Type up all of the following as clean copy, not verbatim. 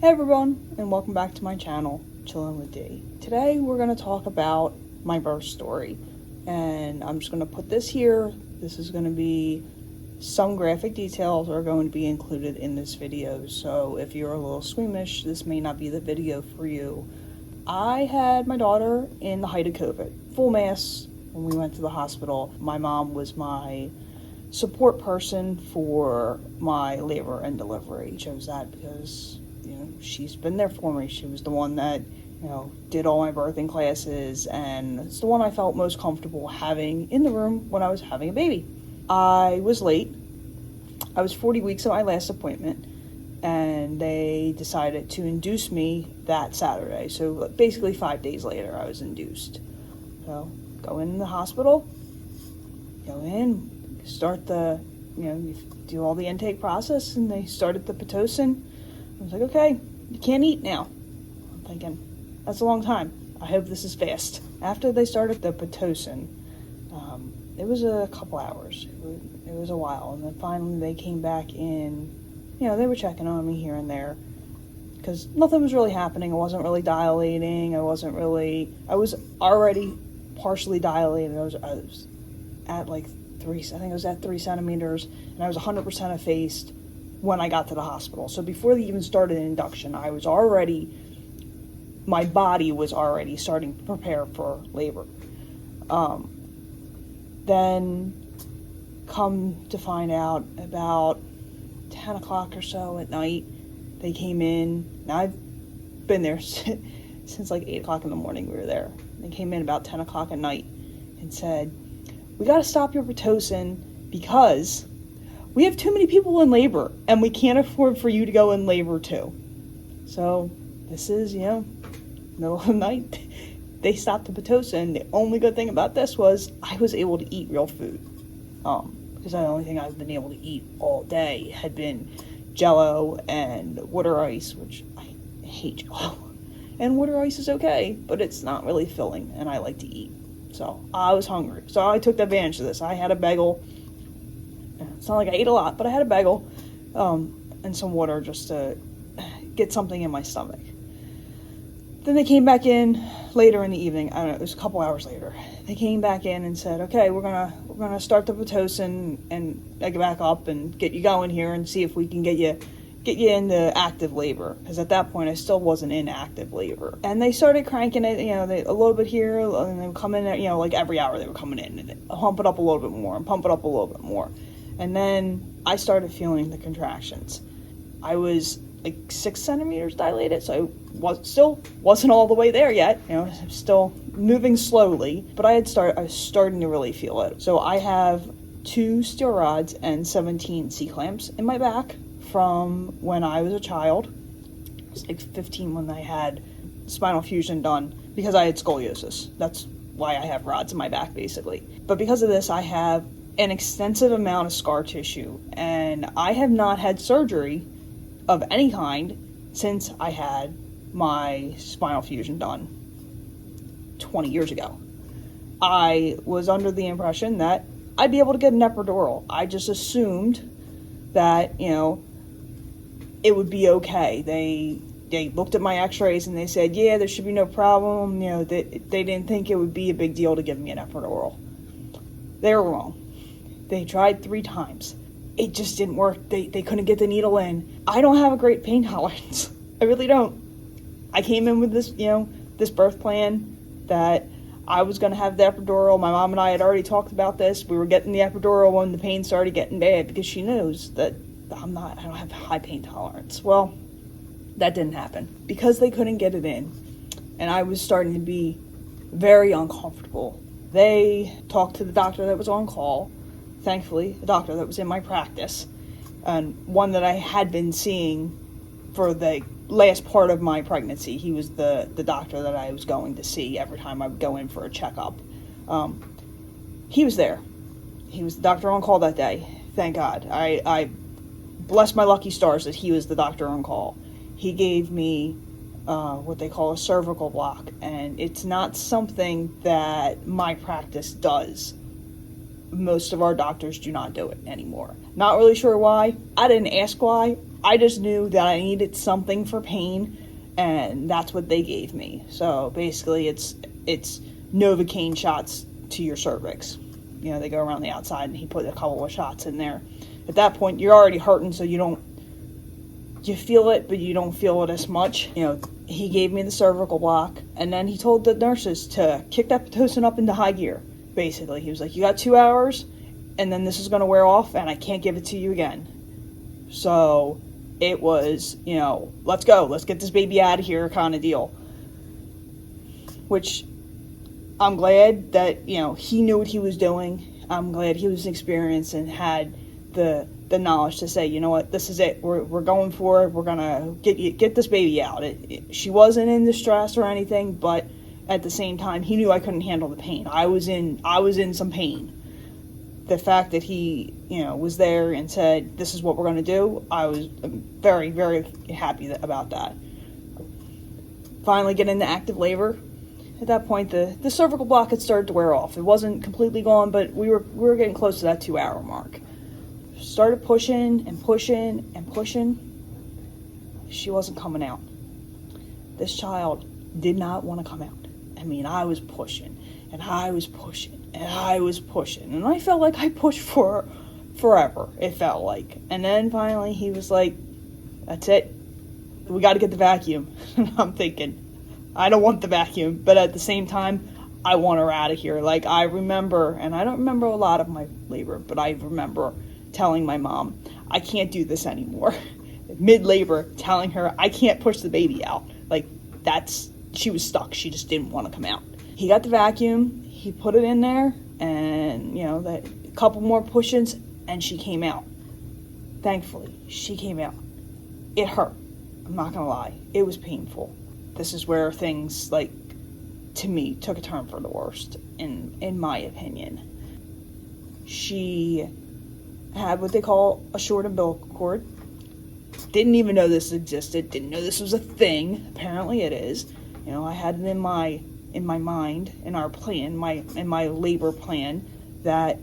Hey everyone, and welcome back to my channel, Chillin' with D. Today we're going to talk about my birth story, and I'm just going to put this here. This is going to be some graphic details are going to be included in this video, so if you're a little squeamish, this may not be the video for you. I had my daughter in the height of COVID, full mass when we went to the hospital. My mom was my support person for my labor and delivery. I chose that because she's been there for me. She was the one that, did all my birthing classes, and it's the one I felt most comfortable having in the room when I was having a baby. I was late. I was 40 weeks at my last appointment, and they decided to induce me that Saturday. So basically 5 days later, I was induced. So go in the hospital, go in, start the, you do all the intake process, and they started the Pitocin. I was like, okay, you can't eat now. I'm thinking, that's a long time. I hope this is fast. After they started the Pitocin, it was a couple hours. It was a while. And then finally they came back in. They were checking on me here and there because nothing was really happening. I wasn't really dilating. I was already partially dilated. I was at like 3 centimeters, and I was 100% effaced when I got to the hospital. So before they even started induction, my body was already starting to prepare for labor. Then come to find out about 10 o'clock or so at night, they came in. Now I've been there since like 8 o'clock in the morning we were there. They came in about 10 o'clock at night and said, we got to stop your Pitocin because we have too many people in labor, and we can't afford for you to go in labor too. So this is, middle of the night. They stopped the Pitocin. The only good thing about this was I was able to eat real food. Because the only thing I've been able to eat all day had been Jell-O and water ice, which I hate Jell-O. And water ice is okay, but it's not really filling, and I like to eat. So I was hungry. So I took advantage of this. I had a bagel. It's not like I ate a lot, but I had a bagel and some water just to get something in my stomach. Then they came back in later in the evening. I don't know, it was a couple hours later. They came back in and said, okay, we're gonna start the Pitocin and get back up and get you going here and see if we can get you into active labor, because at that point I still wasn't in active labor. And they started cranking it, a little bit here, and they would come in, like every hour they were coming in and pump it up a little bit more and pump it up a little bit more. And then I started feeling the contractions. I was like 6 centimeters dilated, so I still wasn't all the way there yet. Still moving slowly, but I was starting to really feel it. So I have 2 steel rods and 17 C-clamps in my back from when I was a child. I was like 15 when I had spinal fusion done because I had scoliosis. That's why I have rods in my back, basically. But because of this, I have an extensive amount of scar tissue, and I have not had surgery of any kind since I had my spinal fusion done 20 years ago. I was under the impression that I'd be able to get an epidural. I just assumed that, it would be okay. They looked at my x-rays and they said, yeah, there should be no problem. They didn't think it would be a big deal to give me an epidural. They were wrong. They tried 3 times. It just didn't work. They couldn't get the needle in. I don't have a great pain tolerance. I really don't. I came in with this, this birth plan that I was going to have the epidural. My mom and I had already talked about this. We were getting the epidural when the pain started getting bad because she knows that I don't have high pain tolerance. Well, that didn't happen because they couldn't get it in. And I was starting to be very uncomfortable. They talked to the doctor that was on call. Thankfully, a doctor that was in my practice, and one that I had been seeing for the last part of my pregnancy. He was the doctor that I was going to see every time I would go in for a checkup. He was there. He was the doctor on call that day. Thank God. I bless my lucky stars that he was the doctor on call. He gave me what they call a cervical block, and it's not something that my practice does. most of our doctors do not do it anymore. Not really sure why. I didn't ask why. I just knew that I needed something for pain, and that's what they gave me. So basically it's Novocaine shots to your cervix. You know, they go around the outside, and he put a couple of shots in there. At that point, you're already hurting, so you feel it, but you don't feel it as much. You know, he gave me the cervical block, and then he told the nurses to kick that Pitocin up into high gear. Basically, he was like, you got 2 hours, and then this is going to wear off, and I can't give it to you again. So it was, you know, let's go, let's get this baby out of here kind of deal. Which I'm glad that, you know, he knew what he was doing. I'm glad he was experienced and had the knowledge to say, you know what, this is it. We're going for it. We're gonna get this baby out. She wasn't in distress or anything, but at the same time, he knew I couldn't handle the pain. I was in some pain. The fact that he, you know, was there and said, this is what we're gonna do, I was very, very happy about that. Finally get into active labor. At that point, the cervical block had started to wear off. It wasn't completely gone, but we were getting close to that 2 hour mark. Started pushing and pushing and pushing. She wasn't coming out. This child did not want to come out. I mean, I was pushing and I was pushing and I was pushing, and I felt like I pushed for forever. It felt like, and then finally he was like, "That's it. We got to get the vacuum." And I'm thinking, I don't want the vacuum, but at the same time, I want her out of here. Like, I remember, and I don't remember a lot of my labor, but I remember telling my mom, I can't do this anymore. Mid-labor, telling her I can't push the baby out. Like, she was stuck. She just didn't want to come out. He got the vacuum, he put it in there, and, you know, a couple more push-ins, and she came out. Thankfully, she came out. It hurt. I'm not gonna lie. It was painful. This is where things, like, to me, took a turn for the worst, in my opinion. She had what they call a short umbilical cord. Didn't even know this existed. Didn't know this was a thing. Apparently it is. You know, I had it in my mind, in our plan, in my labor plan, that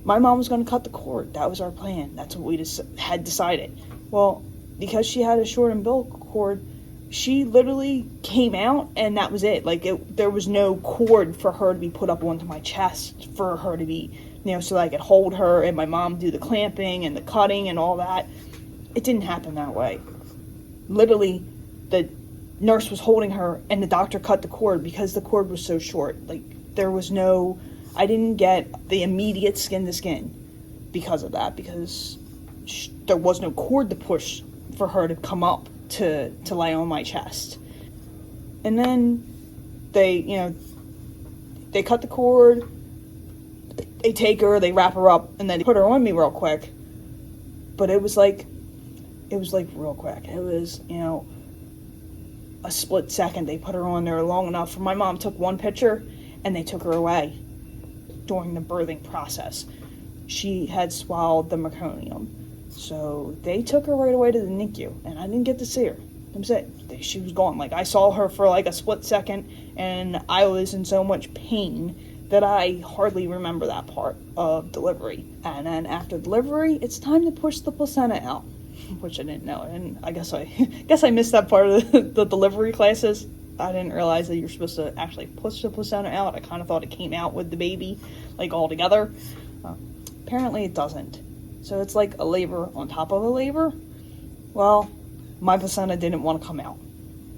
my mom was going to cut the cord. That was our plan. That's what we had decided. Well, because she had a short umbilical cord, she literally came out, and that was it. Like, there was no cord for her to be put up onto my chest, for her to be, you know, so that I could hold her and my mom do the clamping and the cutting and all that. It didn't happen that way. Literally, the nurse was holding her, and the doctor cut the cord because the cord was so short. Like, I didn't get the immediate skin to skin because of that, because there was no cord to push for her to come up to lay on my chest. And then they cut the cord, they take her, they wrap her up, and then they put her on me real quick. But it was like real quick. It was, you know, a split second. They put her on there long enough for my mom took one picture, and they took her away during the birthing process. She had swallowed the meconium. So they took her right away to the NICU, and I didn't get to see her. That was it. She was gone. Like, I saw her for like a split second, and I was in so much pain that I hardly remember that part of delivery. And then after delivery, it's time to push the placenta out, which I didn't know. And I guess I missed that part of the delivery classes. I didn't realize that you're supposed to actually push the placenta out. I kind of thought it came out with the baby, like, all together. Apparently it doesn't. So it's like a labor on top of a labor. Well, my placenta didn't want to come out.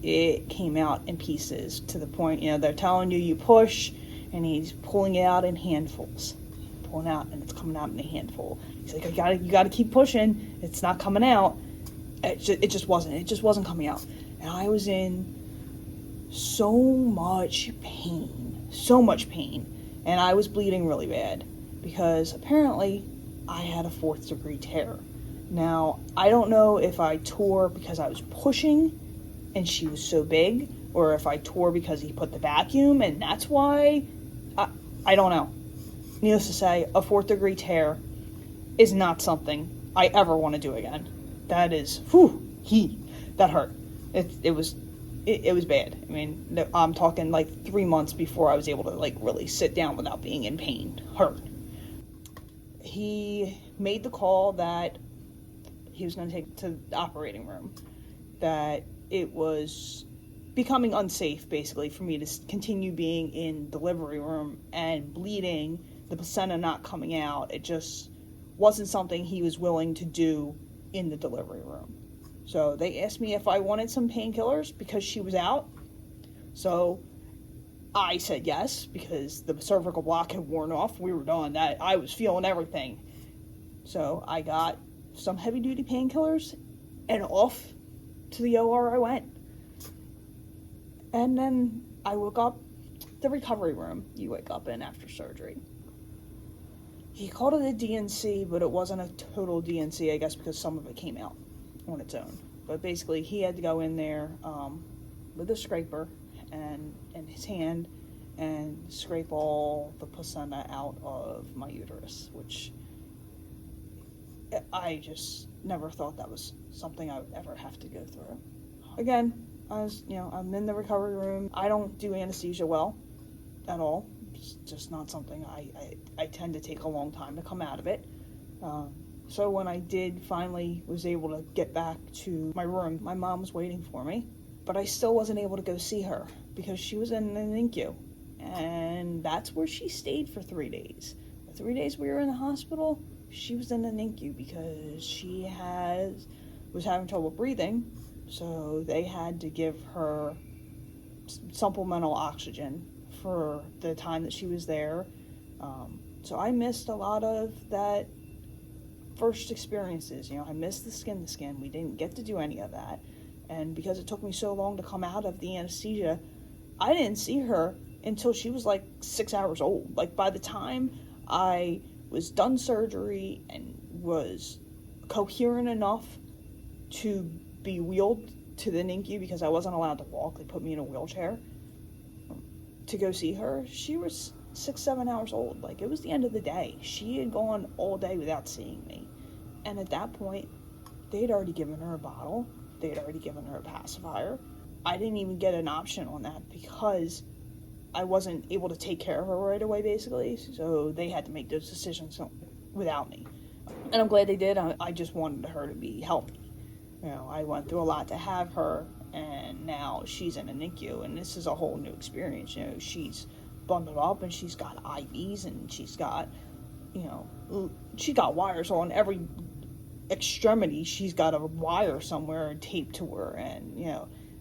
It came out in pieces, to the point, you know, they're telling you push, and he's pulling it out in handfuls. Pulling out, and it's coming out in a handful. He's like, you gotta keep pushing. It's not coming out. It just wasn't coming out. And I was in so much pain. And I was bleeding really bad, because apparently I had a 4th degree tear. Now, I don't know if I tore because I was pushing and she was so big, or if I tore because he put the vacuum and that's why. I don't know. Needless to say, a 4th degree tear is not something I ever want to do again. That is, that hurt. It was bad. I mean, I'm talking like 3 months before I was able to, like, really sit down without being in pain. Hurt. he made the call that he was going to take it to the operating room, that it was becoming unsafe, basically, for me to continue being in delivery room and bleeding, the placenta not coming out. It just wasn't something he was willing to do in the delivery room. So they asked me if I wanted some painkillers because she was out. So I said yes, because the cervical block had worn off. We were done. That I was feeling everything. So I got some heavy duty painkillers and off to the OR I went. And then I woke up, the recovery room you wake up in after surgery. He called it a DNC, but it wasn't a total DNC, I guess, because some of it came out on its own. But basically, he had to go in there with a scraper and in his hand and scrape all the placenta out of my uterus, which I just never thought that was something I would ever have to go through. Again, I'm in the recovery room. I don't do anesthesia well at all. It's just not something I tend to take a long time to come out of it. So when I finally was able to get back to my room, my mom was waiting for me, but I still wasn't able to go see her because she was in an NICU, and that's where she stayed for 3 days. The 3 days we were in the hospital, she was in an NICU because she was having trouble breathing, so they had to give her supplemental oxygen for the time that she was there. So I missed a lot of that first experiences. I missed the skin to skin. We didn't get to do any of that. And because it took me so long to come out of the anesthesia, I didn't see her until she was like 6 hours old. Like, by the time I was done surgery and was coherent enough to be wheeled to the NICU, because I wasn't allowed to walk, they put me in a wheelchair to go see her, she was 6-7 hours old. Like, it was the end of the day. She had gone all day without seeing me. And at that point, they'd already given her a bottle. They'd already given her a pacifier. I didn't even get an option on that because I wasn't able to take care of her right away, basically. So they had to make those decisions without me. And I'm glad they did. I just wanted her to be healthy. I went through a lot to have her, and now she's in a NICU, and this is a whole new experience. She's bundled up, and she's got IVs, and she's got wires on every extremity. She's got a wire somewhere taped to her, and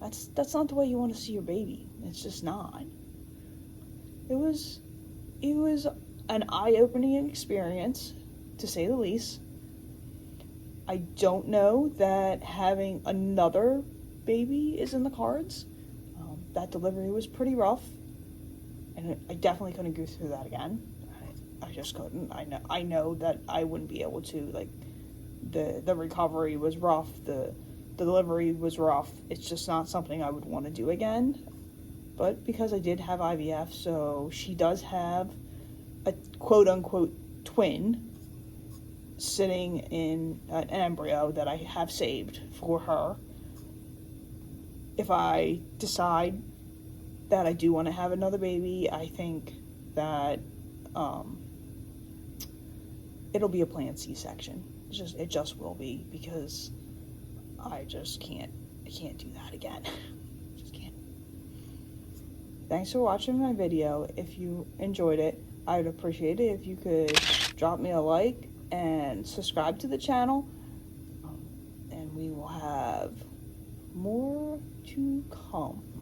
that's not the way you want to see your baby. It's just not. It was an eye-opening experience, to say the least. I don't know that having another baby is in the cards. That delivery was pretty rough, and I definitely couldn't go through that again. I just couldn't. I know that I wouldn't be able to. Like, the recovery was rough, the delivery was rough. It's just not something I would want to do again. But because I did have IVF, so she does have a quote-unquote twin sitting in an embryo that I have saved for her. If I decide that I do want to have another baby, I think that it'll be a planned C-section. It just will be, because I can't do that again. Just can't. Thanks for watching my video. If you enjoyed it, I would appreciate it if you could drop me a like and subscribe to the channel, and we will have more to come.